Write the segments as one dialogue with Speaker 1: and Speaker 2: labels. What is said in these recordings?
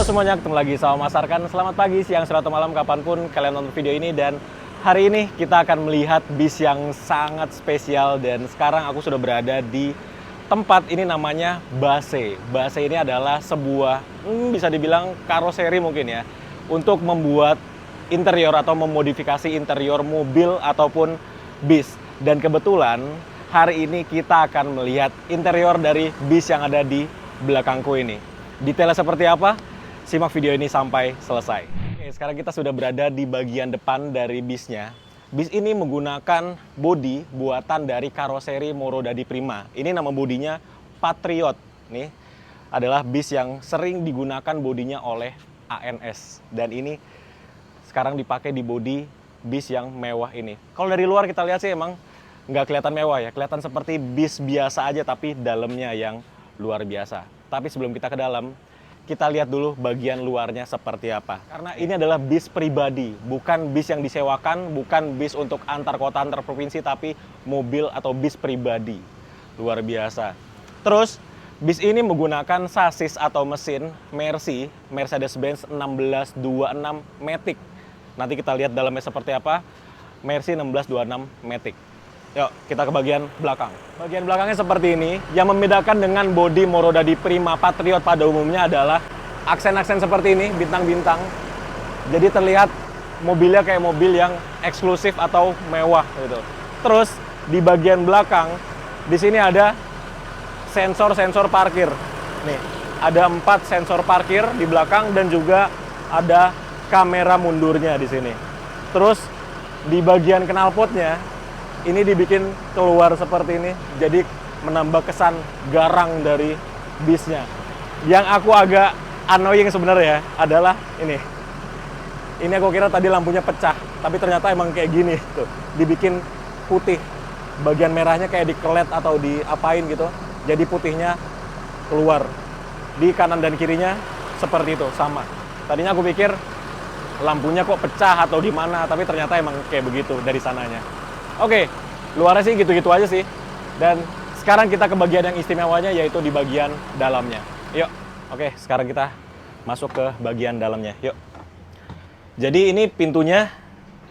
Speaker 1: Halo semuanya, ketemu lagi sama Mas Arkan. Selamat pagi, siang, sore, atau malam, kapanpun kalian nonton video ini. Dan hari ini kita akan melihat bis yang sangat spesial. Dan sekarang aku sudah berada di tempat ini namanya Base. Base ini adalah sebuah, bisa dibilang karoseri mungkin ya, untuk membuat interior atau memodifikasi interior mobil ataupun bis. Dan kebetulan hari ini kita akan melihat interior dari bis yang ada di belakangku ini. Detailnya seperti apa? Simak video ini sampai selesai. Oke, sekarang kita sudah berada di bagian depan dari bisnya. Bis ini menggunakan bodi buatan dari karoseri Morodadi Prima. Ini nama bodinya Patriot. Nih adalah bis yang sering digunakan bodinya oleh ANS. Dan ini sekarang dipakai di bodi bis yang mewah ini. Kalau dari luar kita lihat sih emang nggak kelihatan mewah ya. Kelihatan seperti bis biasa aja tapi dalamnya yang luar biasa. Tapi sebelum kita ke dalam, kita lihat dulu bagian luarnya seperti apa. Karena ini adalah bis pribadi, bukan bis yang disewakan, bukan bis untuk antar kota, antar provinsi, tapi mobil atau bis pribadi. Luar biasa. Terus, bis ini menggunakan sasis atau mesin Mercy, Mercedes-Benz 1626 Matic. Nanti kita lihat dalamnya seperti apa. Mercy 1626 Matic. Yuk, kita ke bagian belakang. Bagian belakangnya seperti ini. Yang membedakan dengan bodi Morodadi Prima Patriot pada umumnya adalah aksen-aksen seperti ini, bintang-bintang. Jadi terlihat mobilnya kayak mobil yang eksklusif atau mewah gitu. Terus di bagian belakang, di sini ada sensor-sensor parkir. Nih, ada 4 sensor parkir di belakang dan juga ada kamera mundurnya di sini. Terus di bagian knalpotnya ini dibikin keluar seperti ini, jadi menambah kesan garang dari bisnya. Yang aku agak annoying sebenarnya adalah ini. Ini aku kira tadi lampunya pecah, tapi ternyata emang kayak gini tuh, dibikin putih. Bagian merahnya kayak dikelet atau diapain gitu, jadi putihnya keluar. Di kanan dan kirinya seperti itu, sama. Tadinya aku pikir lampunya kok pecah atau di mana, tapi ternyata emang kayak begitu dari sananya. Oke, luarnya sih gitu-gitu aja sih. Dan sekarang kita ke bagian yang istimewanya, yaitu di bagian dalamnya. Yuk, oke, sekarang kita masuk ke bagian dalamnya. Yuk. Jadi ini pintunya,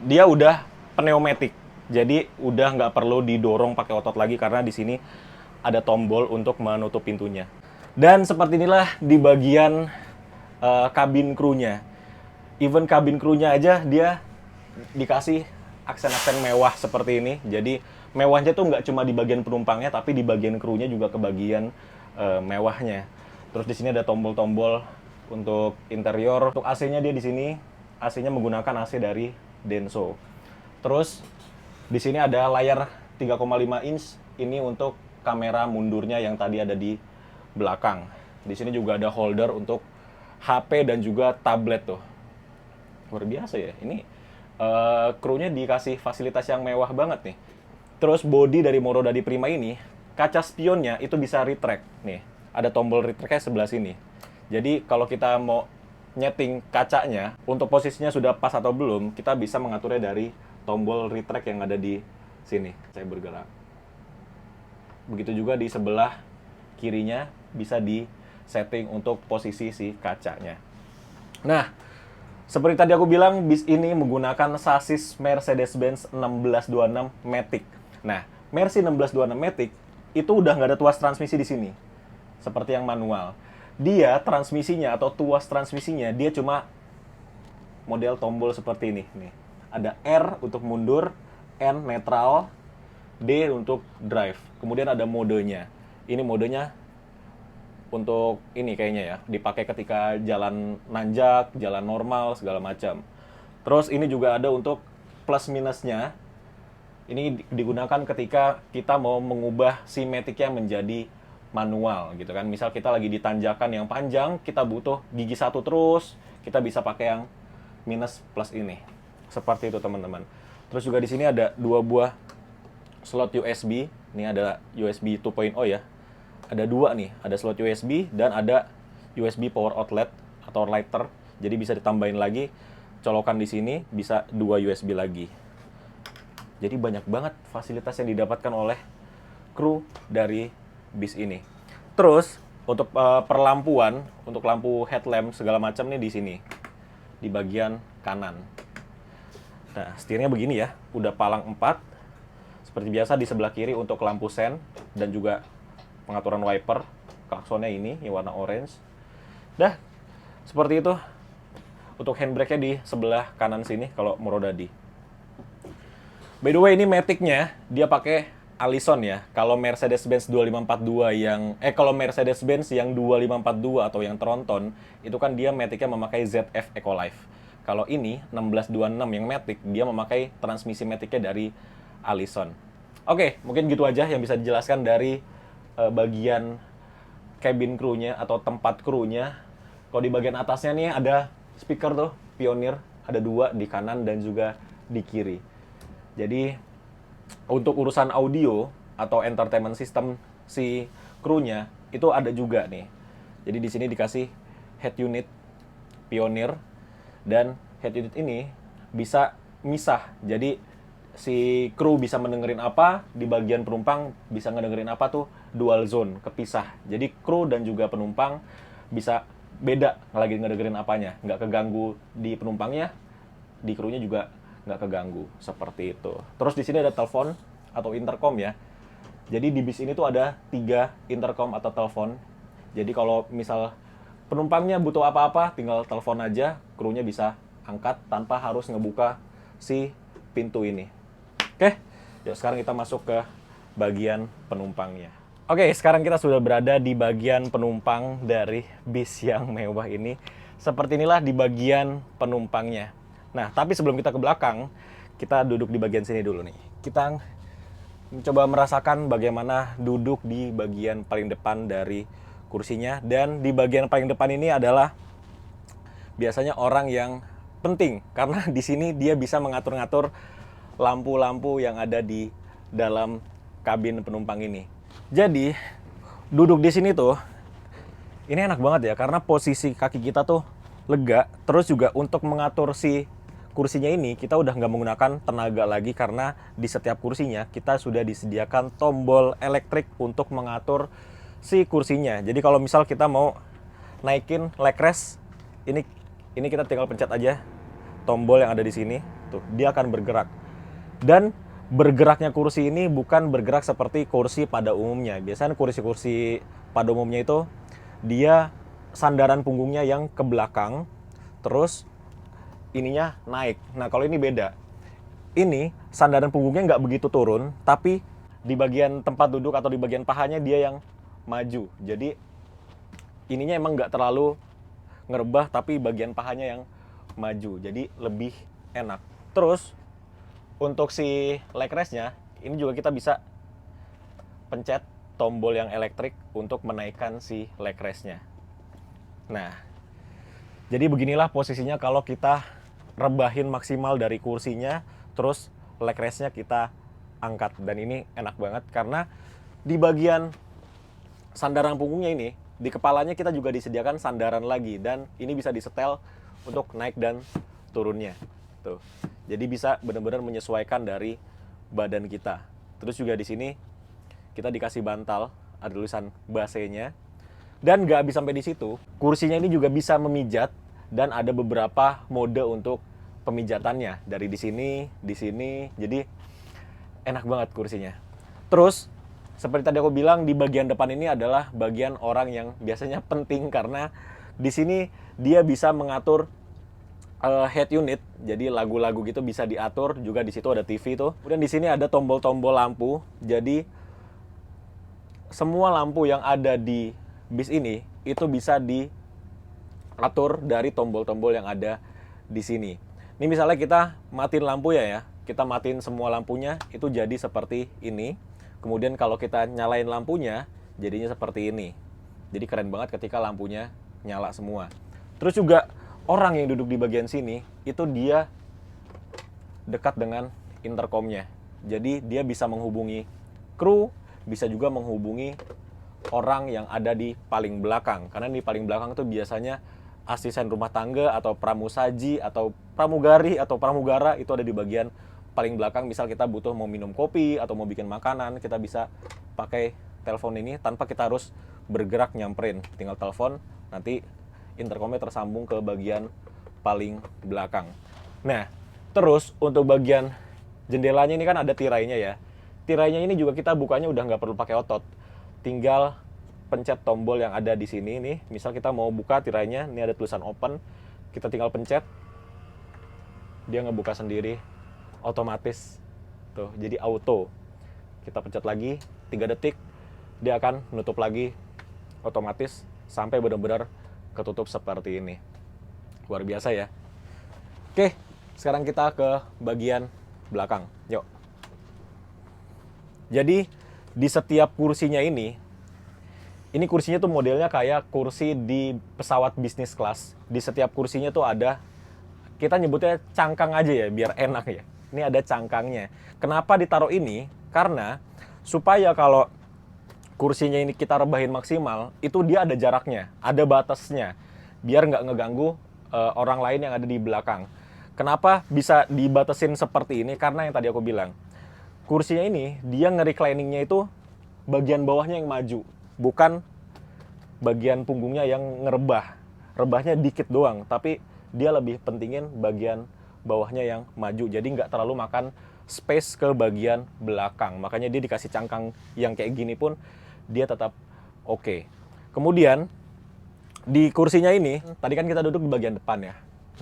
Speaker 1: dia udah pneumatik. Jadi udah nggak perlu didorong pakai otot lagi, karena di sini ada tombol untuk menutup pintunya. Dan seperti inilah di bagian kabin krunya. Even kabin krunya aja dia dikasih aksen-aksen mewah seperti ini. Jadi mewahnya tuh nggak cuma di bagian penumpangnya, tapi di bagian krunya juga ke bagian mewahnya. Terus di sini ada tombol-tombol untuk interior. Untuk AC-nya dia di sini, AC-nya menggunakan AC dari Denso. Terus di sini ada layar 3,5 inch. Ini untuk kamera mundurnya yang tadi ada di belakang. Di sini juga ada holder untuk HP dan juga tablet tuh. Luar biasa ya. Ini krunya dikasih fasilitas yang mewah banget nih. Terus bodi dari Morodadi Prima ini, kaca spionnya itu bisa retract. Nih, ada tombol retract-nya sebelah sini. Jadi kalau kita mau nyeting kacanya, untuk posisinya sudah pas atau belum, kita bisa mengaturnya dari tombol retract yang ada di sini. Saya bergerak. Begitu juga di sebelah kirinya bisa di setting untuk posisi si kacanya. Nah, seperti tadi aku bilang, bis ini menggunakan sasis Mercedes-Benz 1626 Matic. Nah, Mercy 1626 Matic itu udah nggak ada tuas transmisi di sini, seperti yang manual. Dia transmisinya atau tuas transmisinya dia cuma model tombol seperti ini. Nih, ada R untuk mundur, N netral, D untuk drive. Kemudian ada modenya. Ini modenya untuk ini kayaknya ya, dipakai ketika jalan nanjak, jalan normal, segala macam. Terus ini juga ada untuk plus minusnya. Ini digunakan ketika kita mau mengubah si matic-nya menjadi manual gitu kan. Misal kita lagi di tanjakan yang panjang, kita butuh gigi 1 terus, kita bisa pakai yang minus plus ini. Seperti itu teman-teman. Terus juga di sini ada 2 buah slot USB. Ini ada USB 2.0 ya. Ada 2 nih, ada slot USB dan ada USB power outlet atau lighter. Jadi bisa ditambahin lagi, colokan di sini bisa 2 USB lagi. Jadi banyak banget fasilitas yang didapatkan oleh kru dari bis ini. Terus Untuk perlampuan, untuk lampu headlamp segala macam nih di sini, di bagian kanan. Nah, setirnya begini ya, udah palang 4. Seperti biasa di sebelah kiri untuk lampu sen dan juga pengaturan wiper. Klaksonnya ini warna orange. Dah, seperti itu. Untuk handbrake-nya di sebelah kanan sini kalau Murodadi. By the way, ini Matic-nya dia pakai Allison ya. Kalau Mercedes-Benz 2542 kalau Mercedes-Benz yang 2542 atau yang Tronton, itu kan dia Matic-nya memakai ZF Ecolife. Kalau ini 1626 yang Matic, dia memakai transmisi Matic-nya dari Allison. Oke, mungkin gitu aja yang bisa dijelaskan dari bagian cabin crew-nya atau tempat crew-nya. Kalau di bagian atasnya nih ada speaker tuh, Pioneer, ada 2 di kanan dan juga di kiri. Jadi untuk urusan audio atau entertainment system si krunya itu ada juga nih. Jadi di sini dikasih head unit Pioneer dan head unit ini bisa misah. Jadi si kru bisa mendengerin apa, di bagian penumpang bisa ngedengerin apa tuh dual zone, kepisah. Jadi kru dan juga penumpang bisa beda lagi ngedengerin apanya, nggak keganggu di penumpangnya, di krunya juga nggak keganggu, seperti itu. Terus di sini ada telepon atau intercom ya. Jadi di bis ini tuh ada 3 intercom atau telepon. Jadi kalau misal penumpangnya butuh apa-apa, tinggal telepon aja, krunya bisa angkat tanpa harus ngebuka si pintu ini. Oke, yuk sekarang kita masuk ke bagian penumpangnya. Oke, sekarang kita sudah berada di bagian penumpang dari bis yang mewah ini. Seperti inilah di bagian penumpangnya. Nah, tapi sebelum kita ke belakang, kita duduk di bagian sini dulu nih. Kita mencoba merasakan bagaimana duduk di bagian paling depan dari kursinya. Dan di bagian paling depan ini adalah biasanya orang yang penting. Karena di sini dia bisa mengatur-ngatur lampu-lampu yang ada di dalam kabin penumpang ini. Jadi, duduk di sini tuh, ini enak banget ya. Karena posisi kaki kita tuh lega. Terus juga untuk mengatur si kursinya ini kita udah nggak menggunakan tenaga lagi karena di setiap kursinya kita sudah disediakan tombol elektrik untuk mengatur si kursinya. Jadi kalau misal kita mau naikin leg rest, ini kita tinggal pencet aja tombol yang ada di sini, tuh dia akan bergerak. Dan bergeraknya kursi ini bukan bergerak seperti kursi pada umumnya. Biasanya kursi-kursi pada umumnya itu dia sandaran punggungnya yang ke belakang, terus ininya naik. Nah, kalau ini beda. Ini sandaran punggungnya nggak begitu turun, tapi di bagian tempat duduk atau di bagian pahanya dia yang maju. Jadi ininya emang nggak terlalu ngerebah, tapi bagian pahanya yang maju. Jadi lebih enak. Terus untuk si leg rest-nya, ini juga kita bisa pencet tombol yang elektrik untuk menaikkan si leg rest-nya. Nah, jadi beginilah posisinya kalau kita rebahin maksimal dari kursinya, terus leg rest-nya kita angkat. Dan ini enak banget karena di bagian sandaran punggungnya ini, di kepalanya kita juga disediakan sandaran lagi. Dan ini bisa disetel untuk naik dan turunnya. Tuh. Jadi bisa benar-benar menyesuaikan dari badan kita. Terus juga di sini kita dikasih bantal, ada tulisan Base-nya. Dan nggak habis sampai di situ, kursinya ini juga bisa memijat dan ada beberapa mode untuk pemijatannya dari di sini. Jadi enak banget kursinya. Terus seperti tadi aku bilang, di bagian depan ini adalah bagian orang yang biasanya penting karena di sini dia bisa mengatur head unit. Jadi lagu-lagu gitu bisa diatur, juga di situ ada TV tuh. Kemudian di sini ada tombol-tombol lampu. Jadi semua lampu yang ada di bis ini itu bisa diatur dari tombol-tombol yang ada di sini. Ini misalnya kita matiin lampu ya, kita matiin semua lampunya itu jadi seperti ini. Kemudian kalau kita nyalain lampunya jadinya seperti ini. Jadi keren banget ketika lampunya nyala semua. Terus juga orang yang duduk di bagian sini itu dia dekat dengan intercomnya. Jadi dia bisa menghubungi kru, bisa juga menghubungi orang yang ada di paling belakang. Karena di paling belakang itu biasanya asisten rumah tangga atau pramusaji atau pramugari atau pramugara itu ada di bagian paling belakang. Misal kita butuh mau minum kopi atau mau bikin makanan, kita bisa pakai telepon ini tanpa kita harus bergerak nyamperin, tinggal telepon, nanti intercomnya tersambung ke bagian paling belakang. Nah, terus untuk bagian jendelanya ini kan ada tirainya ya. Tirainya ini juga kita bukanya udah nggak perlu pakai otot, tinggal pencet tombol yang ada di sini nih. Misal kita mau buka tirainya, ini ada tulisan open, kita tinggal pencet, dia ngebuka sendiri, otomatis tuh, jadi auto. Kita pencet lagi 3 detik, dia akan nutup lagi otomatis sampai benar-benar ketutup seperti ini. Luar biasa ya. Oke, sekarang kita ke bagian belakang. Yuk. Jadi di setiap kursinya ini kursinya tuh modelnya kayak kursi di pesawat bisnis kelas. Di setiap kursinya tuh ada, kita nyebutnya cangkang aja ya, biar enak ya. Ini ada cangkangnya. Kenapa ditaruh ini? Karena supaya kalau kursinya ini kita rebahin maksimal, itu dia ada jaraknya, ada batasnya, biar nggak ngeganggu orang lain yang ada di belakang. Kenapa bisa dibatasin seperti ini? Karena yang tadi aku bilang, kursinya ini dia nge-recliningnya itu bagian bawahnya yang maju, bukan bagian punggungnya yang ngerebah. Rebahnya dikit doang, tapi dia lebih pentingin bagian bawahnya yang maju, jadi nggak terlalu makan space ke bagian belakang. Makanya dia dikasih cangkang yang kayak gini pun dia tetap oke. Kemudian di kursinya ini, tadi kan kita duduk di bagian depan ya.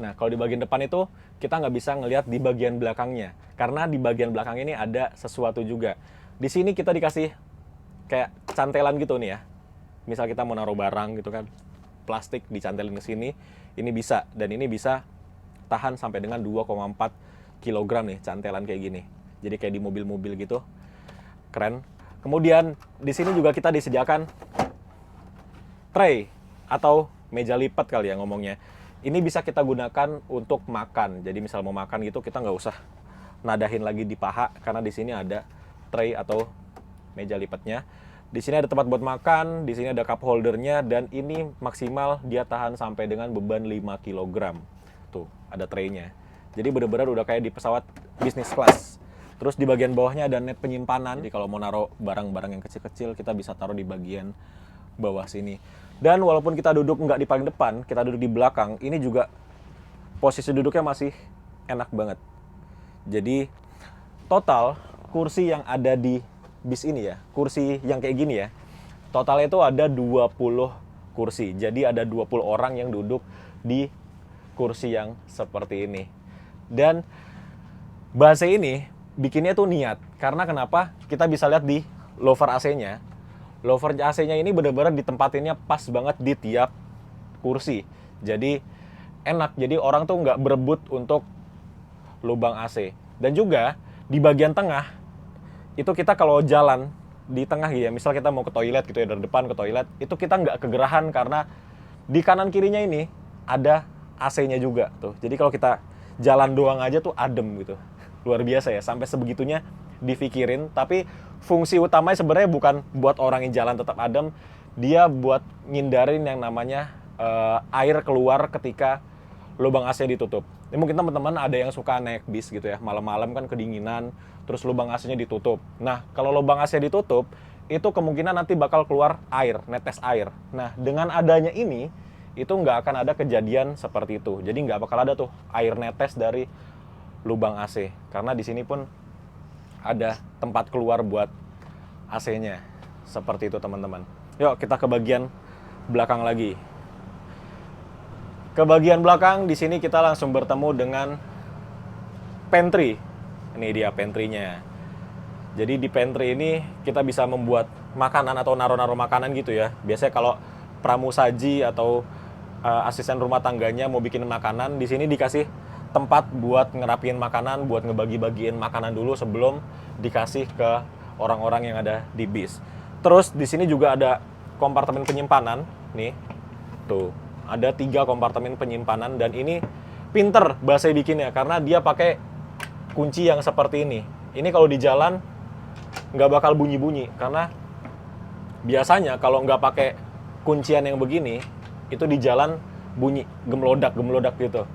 Speaker 1: Nah, kalau di bagian depan itu kita nggak bisa ngelihat di bagian belakangnya, karena di bagian belakang ini ada sesuatu juga. Di sini kita dikasih kayak cantelan gitu nih ya. Misal kita mau naruh barang gitu kan, plastik dicantelin ke sini, ini bisa, dan ini bisa tahan sampai dengan 2,4 kg nih cantelan kayak gini. Jadi kayak di mobil-mobil gitu. Keren. Kemudian di sini juga kita disediakan tray atau meja lipat kali ya ngomongnya. Ini bisa kita gunakan untuk makan. Jadi misal mau makan gitu kita nggak usah nadahin lagi di paha, karena di sini ada tray atau meja lipatnya. Di sini ada tempat buat makan, di sini ada cup holdernya, dan ini maksimal dia tahan sampai dengan beban 5 kg. Tuh, ada traynya. Jadi benar-benar udah kayak di pesawat bisnis kelas. Terus di bagian bawahnya ada net penyimpanan. Jadi kalau mau naruh barang-barang yang kecil-kecil, kita bisa taruh di bagian bawah sini. Dan walaupun kita duduk nggak di paling depan, kita duduk di belakang, ini juga posisi duduknya masih enak banget. Jadi total kursi yang ada di bis ini ya, kursi yang kayak gini ya, totalnya itu ada 20 kursi. Jadi ada 20 orang yang duduk di kursi yang seperti ini. Dan base ini bikinnya tuh niat. Karena kenapa? Kita bisa lihat di louvre AC-nya. Louvre AC-nya ini benar-benar ditempatinnya pas banget di tiap kursi. Jadi enak. Jadi orang tuh nggak berebut untuk lubang AC. Dan juga di bagian tengah, itu kita kalau jalan di tengah gitu ya, misal kita mau ke toilet gitu ya, dari depan ke toilet, itu kita nggak kegerahan karena di kanan kirinya ini ada AC-nya juga tuh. Jadi kalau kita jalan doang aja tuh adem gitu. Luar biasa ya, sampai sebegitunya dipikirin. Tapi fungsi utamanya sebenarnya bukan buat orang yang jalan tetap adem, dia buat ngindarin yang namanya air keluar ketika lubang AC ditutup. Ini mungkin teman-teman ada yang suka naik bis gitu ya, malam-malam kan kedinginan, terus lubang AC-nya ditutup. Nah, kalau lubang AC ditutup, itu kemungkinan nanti bakal keluar air, netes air. Nah, dengan adanya ini, itu nggak akan ada kejadian seperti itu. Jadi nggak bakal ada tuh air netes dari lubang AC. Karena di sini pun ada tempat keluar buat AC-nya. Seperti itu teman-teman. Yuk kita ke bagian belakang lagi. Ke bagian belakang, di sini kita langsung bertemu dengan pantry. Ini dia pantry-nya. Jadi di pantry ini kita bisa membuat makanan atau naruh-naruh makanan gitu ya. Biasanya kalau pramusaji atau asisten rumah tangganya mau bikin makanan, di sini dikasih tempat buat ngerapiin makanan, buat ngebagi-bagiin makanan dulu sebelum dikasih ke orang-orang yang ada di bis. Terus di sini juga ada kompartemen penyimpanan, nih, tuh, ada 3 kompartemen penyimpanan, dan ini pinter Base bikinnya karena dia pakai kunci yang seperti ini. Ini kalau di jalan nggak bakal bunyi-bunyi karena biasanya kalau nggak pakai kuncian yang begini, itu di jalan bunyi gemlodak gitu.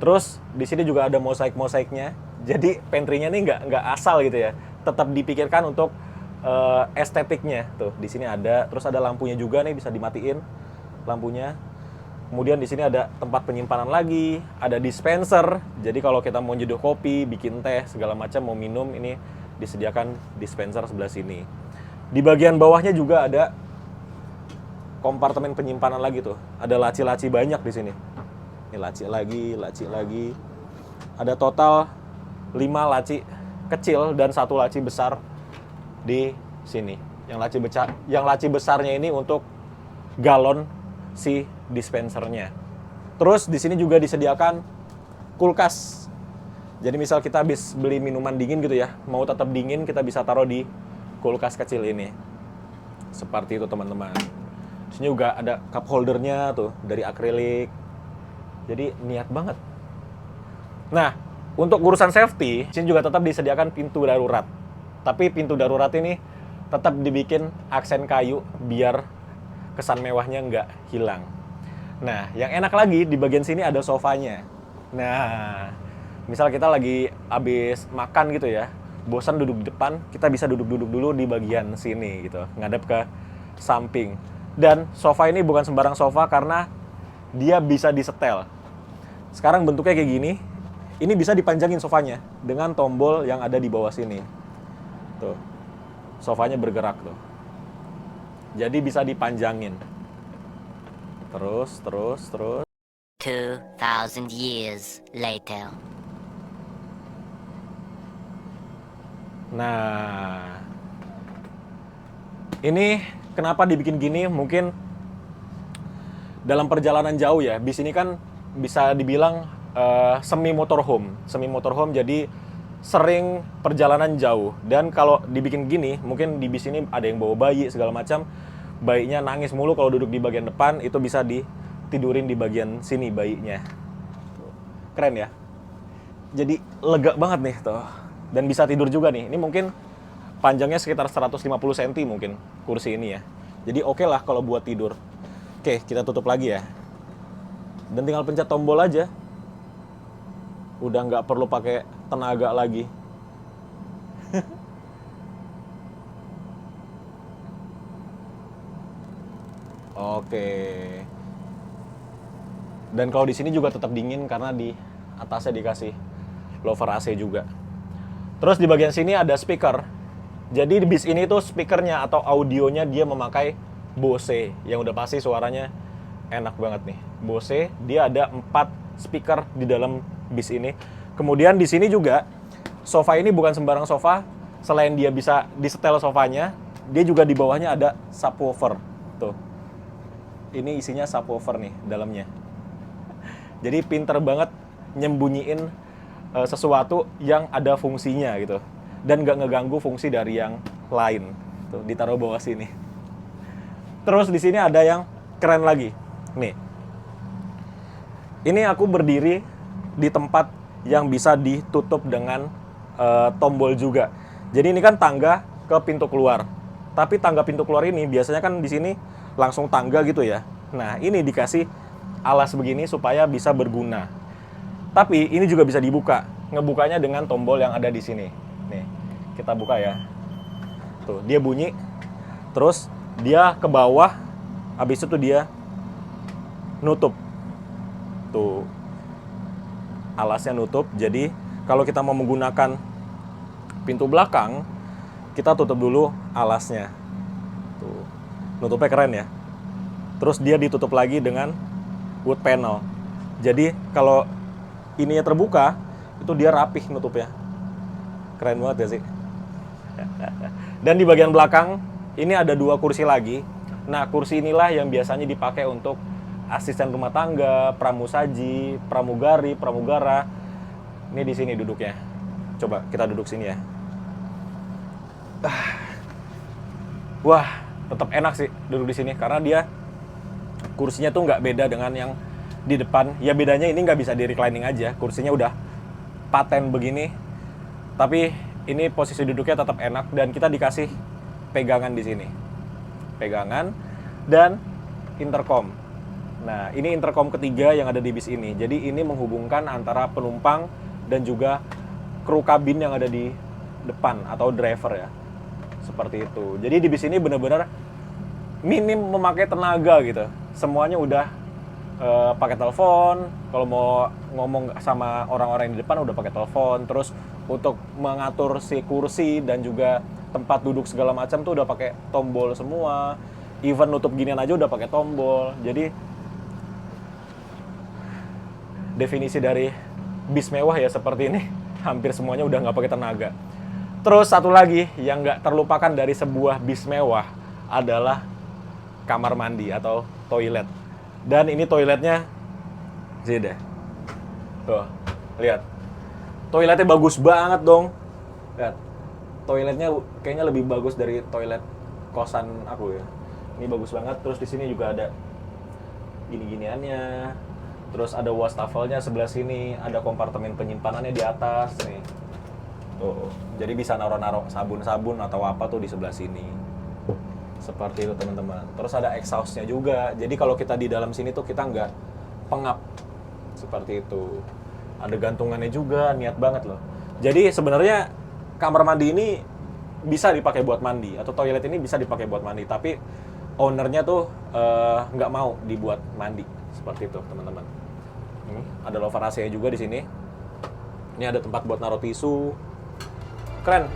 Speaker 1: Terus di sini juga ada mosaiknya. Jadi pantry-nya ini nggak asal gitu ya. Tetap dipikirkan untuk estetiknya tuh. Di sini ada, terus ada lampunya juga nih, bisa dimatiin lampunya. Kemudian di sini ada tempat penyimpanan lagi, ada dispenser. Jadi kalau kita mau nyeduh kopi, bikin teh, segala macam mau minum, ini disediakan dispenser sebelah sini. Di bagian bawahnya juga ada kompartemen penyimpanan lagi tuh. Ada laci-laci banyak di sini. Ini laci lagi. Ada total 5 laci kecil dan 1 laci besar di sini. Yang laci besarnya ini untuk galon si dispensernya. Terus di sini juga disediakan kulkas. Jadi misal kita habis beli minuman dingin gitu ya, mau tetap dingin, kita bisa taruh di kulkas kecil ini. Seperti itu teman-teman. Di sini juga ada cup holdernya tuh dari akrilik. Jadi niat banget. Nah, untuk urusan safety, di sini juga tetap disediakan pintu darurat. Tapi pintu darurat ini tetap dibikin aksen kayu biar kesan mewahnya nggak hilang. Nah, yang enak lagi di bagian sini ada sofanya. Nah, misal kita lagi habis makan gitu ya, bosan duduk di depan, kita bisa duduk-duduk dulu di bagian sini gitu, ngadep ke samping. Dan sofa ini bukan sembarang sofa karena dia bisa disetel. Sekarang bentuknya kayak gini, ini bisa dipanjangin sofanya dengan tombol yang ada di bawah sini. Tuh, sofanya bergerak tuh. Jadi bisa dipanjangin. Terus.
Speaker 2: 2000 years later.
Speaker 1: Nah, ini kenapa dibikin gini? Mungkin dalam perjalanan jauh ya. Bis ini kan bisa dibilang semi motorhome. Semi motorhome jadi sering perjalanan jauh. Dan kalau dibikin gini, mungkin di bis ini ada yang bawa bayi segala macam. Bayinya nangis mulu kalau duduk di bagian depan, itu bisa ditidurin di bagian sini bayinya. Keren ya? Jadi lega banget nih tuh. Dan bisa tidur juga nih. Ini mungkin panjangnya sekitar 150 cm mungkin kursi ini ya. Jadi oke lah kalau buat tidur. Oke, kita tutup lagi ya. Dan tinggal pencet tombol aja. Udah nggak perlu pakai tenaga lagi. Oke. Dan kalau di sini juga tetap dingin karena di atasnya dikasih lover AC juga. Terus di bagian sini ada speaker. Jadi di bis ini tuh speakernya atau audionya dia memakai Bose yang udah pasti suaranya enak banget nih. Bose, dia ada 4 speaker di dalam bis ini. Kemudian di sini juga sofa ini bukan sembarang sofa. Selain dia bisa disetel sofanya, dia juga di bawahnya ada subwoofer. Tuh. Ini isinya subwoofer nih dalamnya. Jadi pinter banget nyembunyiin sesuatu yang ada fungsinya gitu. Dan nggak ngeganggu fungsi dari yang lain. Tuh, ditaruh bawah sini. Terus di sini ada yang keren lagi. Nih. Ini aku berdiri di tempat yang bisa ditutup dengan tombol juga. Jadi ini kan tangga ke pintu keluar. Tapi tangga pintu keluar ini biasanya kan di sini langsung tangga gitu ya. Nah, ini dikasih alas begini supaya bisa berguna. Tapi ini juga bisa dibuka. Ngebukanya dengan tombol yang ada di sini. Nih, kita buka ya. Tuh, dia bunyi. Terus dia ke bawah. Habis itu dia nutup. Tuh. Alasnya nutup. Jadi, kalau kita mau menggunakan pintu belakang, kita tutup dulu alasnya. Tuh. Nutupnya keren ya. Terus dia ditutup lagi dengan wood panel. Jadi kalau ininya terbuka, itu dia rapih nutupnya. Keren banget ya sih. Dan di bagian belakang, ini ada 2 kursi lagi. Nah, kursi inilah yang biasanya dipakai untuk asisten rumah tangga, pramusaji, pramugari, pramugara. Ini di sini duduknya. Coba kita duduk sini ya. Wah, tetap enak sih duduk di sini karena dia kursinya tuh nggak beda dengan yang di depan. Ya bedanya ini nggak bisa di reclining aja. Kursinya udah paten begini. Tapi ini posisi duduknya tetap enak dan kita dikasih pegangan di sini. Pegangan dan intercom. Nah, ini intercom ketiga yang ada di bis ini. Jadi ini menghubungkan antara penumpang dan juga kru kabin yang ada di depan atau driver ya. seperti itu. Jadi di bis ini benar-benar minim memakai tenaga gitu. Semuanya udah pakai telepon. Kalau mau ngomong sama orang-orang di depan udah pakai telepon. Terus untuk mengatur si kursi dan juga tempat duduk segala macam tuh udah pakai tombol semua. Even nutup ginian aja udah pakai tombol. Jadi definisi dari bis mewah ya seperti ini. Hampir semuanya udah nggak pakai tenaga. Terus satu lagi yang nggak terlupakan dari sebuah bis mewah adalah kamar mandi atau toilet. Dan ini toiletnya, sih deh. Tuh, lihat. Toiletnya bagus banget dong. Lihat. Toiletnya kayaknya lebih bagus dari toilet kosan aku ya. Ini bagus banget. Terus di sini juga ada gini-giniannya. Terus ada wastafelnya sebelah sini. Ada kompartemen penyimpanannya di atas nih. Tuh, jadi bisa naruh-naruh sabun-sabun atau apa tuh di sebelah sini. Seperti itu teman-teman. Terus ada exhaust-nya juga. Jadi kalau kita di dalam sini tuh kita nggak pengap. Seperti itu. Ada gantungannya juga, niat banget loh. Jadi sebenarnya kamar mandi ini bisa dipakai buat mandi. Atau toilet ini bisa dipakai buat mandi. Tapi ownernya tuh nggak mau dibuat mandi. Seperti itu teman-teman. Ada lover AC juga di sini. Ini ada tempat buat naruh tisu. Keren.